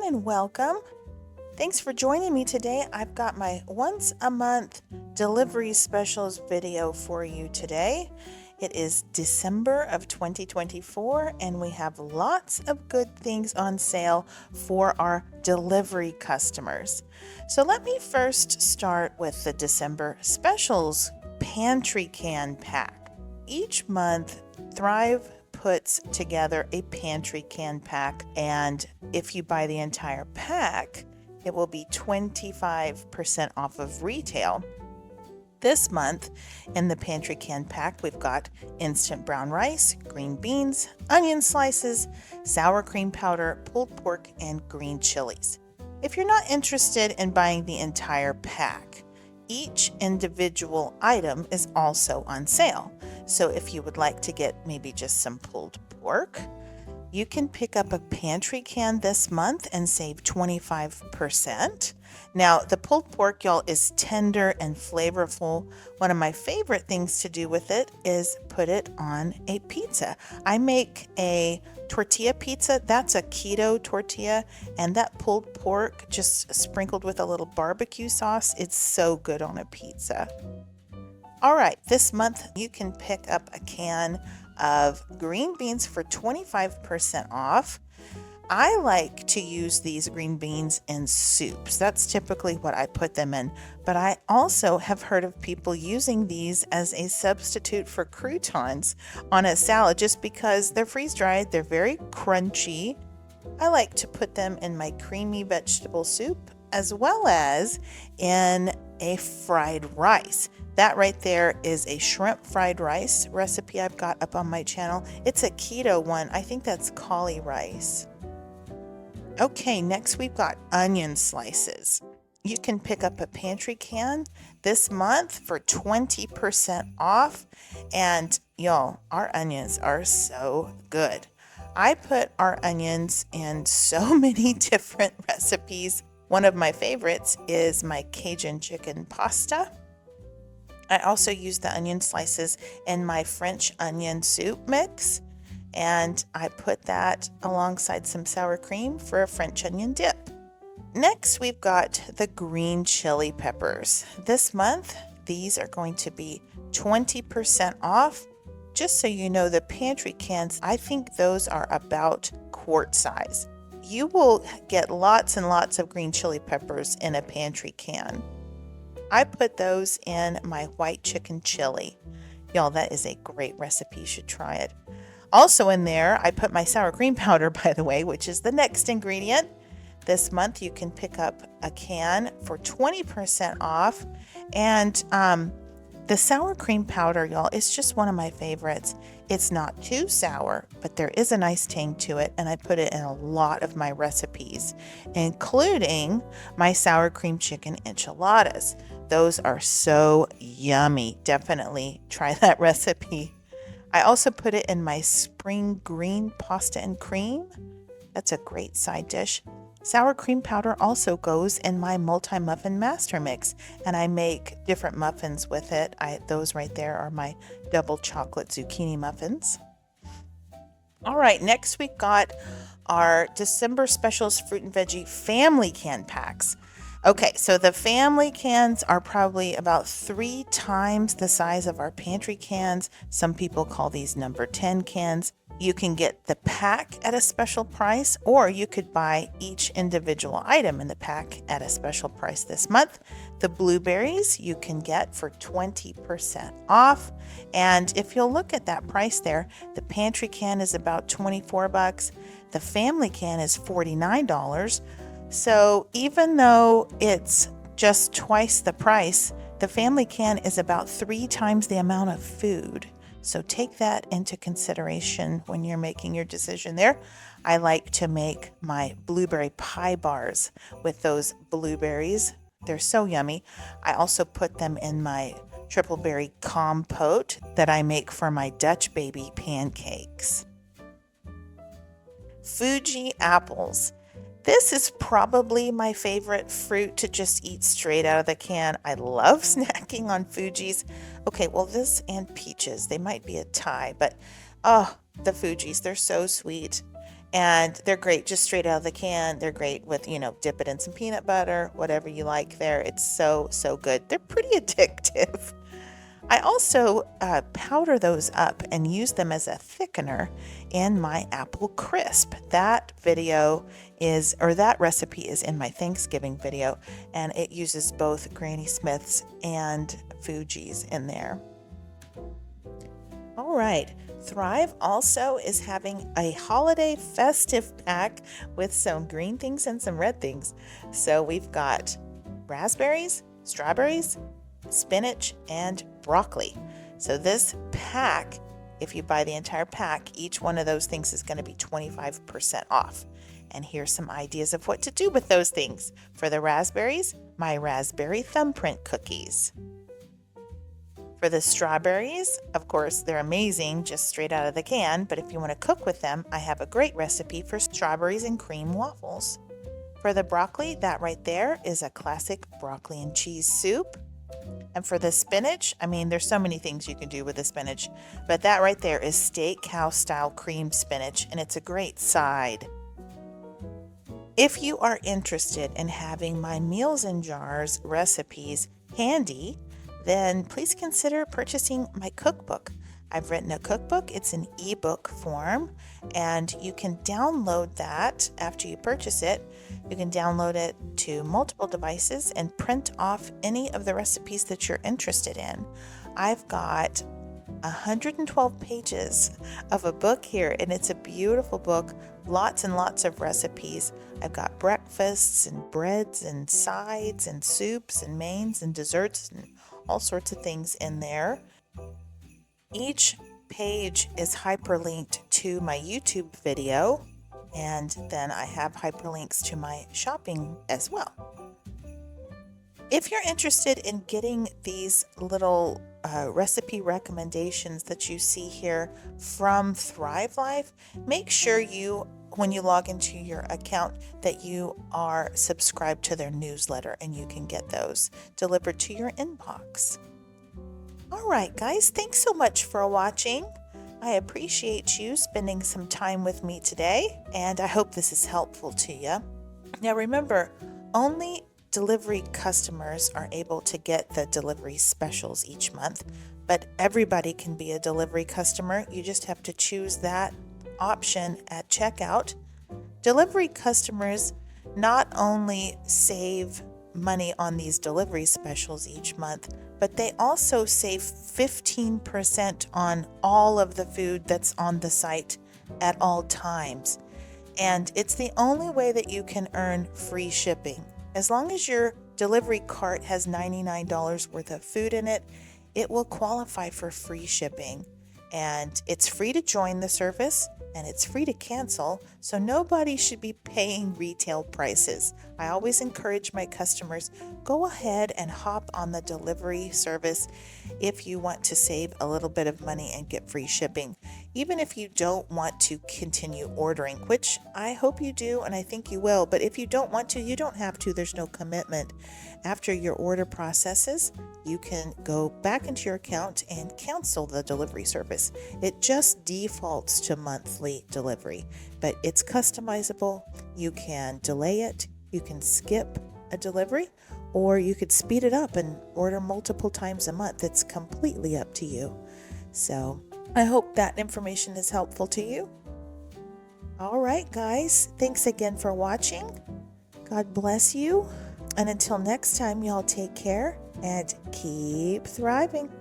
and welcome. Thanks for joining me today. I've got my once a month delivery specials video for you today. It is December of 2024 and we have lots of good things on sale for our delivery customers. So let me first start with the December specials pantry can pack. Each month, Thrive puts together a pantry can pack, and if you buy the entire pack, it will be 25% off of retail. This month in the pantry can pack, we've got instant brown rice, green beans, onion slices, sour cream powder, pulled pork, and green chilies. If you're not interested in buying the entire pack, each individual item is also on sale. So if you would like to get maybe just some pulled pork, you can pick up a pantry can this month and save 25%. Now, the pulled pork, y'all, is tender and flavorful. One of my favorite things to do with it is put it on a pizza. I make a tortilla pizza. That's a keto tortilla, and that pulled pork just sprinkled with a little barbecue sauce. It's so good on a pizza. All right, this month you can pick up a can of green beans for 25% off. I like to use these green beans in soups. That's typically what I put them in. But I also have heard of people using these as a substitute for croutons on a salad just because they're freeze-dried, they're very crunchy. I like to put them in my creamy vegetable soup as well as in a fried rice. That right there is a shrimp fried rice recipe I've got up on my channel. It's a keto one. I think that's cauli rice. Okay, next we've got onion slices. You can pick up a pantry can this month for 20% off. And y'all, our onions are so good. I put our onions in so many different recipes. One of my favorites is my Cajun chicken pasta. I also use the onion slices in my French onion soup mix, and I put that alongside some sour cream for a French onion dip. Next, we've got the green chili peppers. This month, these are going to be 20% off. Just so you know, the pantry cans, I think those are about quart size. You will get lots and lots of green chili peppers in a pantry can. I put those in my white chicken chili. Y'all, that is a great recipe. You should try it. Also in there, I put my sour cream powder, by the way, which is the next ingredient. This month, you can pick up a can for 20% off. And the sour cream powder, y'all, is just one of my favorites. It's not too sour, but there is a nice tang to it, and I put it in a lot of my recipes, including my sour cream chicken enchiladas. Those are so yummy. Definitely try that recipe. I also put it in my spring green pasta and cream. That's a great side dish. Sour cream powder also goes in my multi-muffin master mix, and I make different muffins with it. Those right there are my double chocolate zucchini muffins. All right, next we got our December specials fruit and veggie family can packs. Okay, so the family cans are probably about 3 times the size of our pantry cans. Some people call these number 10 cans. You can get the pack at a special price, or you could buy each individual item in the pack at a special price this month. The blueberries you can get for 20% off. And if you'll look at that price there, the pantry can is about $24. The family can is $49. So even though it's just twice the price, the family can is about 3 times the amount of food. So take that into consideration when you're making your decision there. I like to make my blueberry pie bars with those blueberries. They're so yummy. I also put them in my triple berry compote that I make for my Dutch baby pancakes. Fuji apples. This is probably my favorite fruit to just eat straight out of the can. I love snacking on Fujis. Okay, well, this and peaches, they might be a tie, but oh, the Fujis, they're so sweet. And they're great just straight out of the can. They're great with, dip it in some peanut butter, whatever you like there. It's so, so good. They're pretty addictive. I also powder those up and use them as a thickener in my apple crisp. That recipe is in my Thanksgiving video, and it uses both Granny Smith's and Fuji's in there. All right, Thrive also is having a holiday festive pack with some green things and some red things. So we've got raspberries, strawberries, spinach, and broccoli. So this pack, if you buy the entire pack, each one of those things is going to be 25% off. And here's some ideas of what to do with those things. For the raspberries, my raspberry thumbprint cookies. For the strawberries, of course, they're amazing just straight out of the can, but if you want to cook with them, I have a great recipe for strawberries and cream waffles. For the broccoli, that right there is a classic broccoli and cheese soup. And for the spinach, there's so many things you can do with the spinach, but that right there is steakhouse style cream spinach, and it's a great side. If you are interested in having my Meals in Jars recipes handy, then please consider purchasing my cookbook. I've written a cookbook. It's an ebook form, and you can download that after you purchase it. You can download it to multiple devices and print off any of the recipes that you're interested in. I've got 112 pages of a book here, and it's a beautiful book. Lots and lots of recipes. I've got breakfasts and breads and sides and soups and mains and desserts and all sorts of things in there. Each page is hyperlinked to my YouTube video, and then I have hyperlinks to my shopping as well. If you're interested in getting these little recipe recommendations that you see here from Thrive Life, make sure when you log into your account, that you are subscribed to their newsletter, and you can get those delivered to your inbox. All right, guys, thanks so much for watching. I appreciate you spending some time with me today, and I hope this is helpful to you. Now remember, only delivery customers are able to get the delivery specials each month, but everybody can be a delivery customer. You just have to choose that option at checkout. Delivery customers not only save money on these delivery specials each month, but they also save 15% on all of the food that's on the site at all times. And it's the only way that you can earn free shipping. As long as your delivery cart has $99 worth of food in it, it will qualify for free shipping. And it's free to join the service, and it's free to cancel, so nobody should be paying retail prices. I always encourage my customers, go ahead and hop on the delivery service if you want to save a little bit of money and get free shipping. Even if you don't want to continue ordering, which I hope you do, and I think you will, but if you don't want to, you don't have to. There's no commitment. After your order processes, you can go back into your account and cancel the delivery service. It just defaults to monthly delivery, but it's customizable. You can delay it, you can skip a delivery, or you could speed it up and order multiple times a month. It's completely up to you. So I hope that information is helpful to you. All right, guys, thanks again for watching. God bless you. And until next time, y'all take care and keep thriving.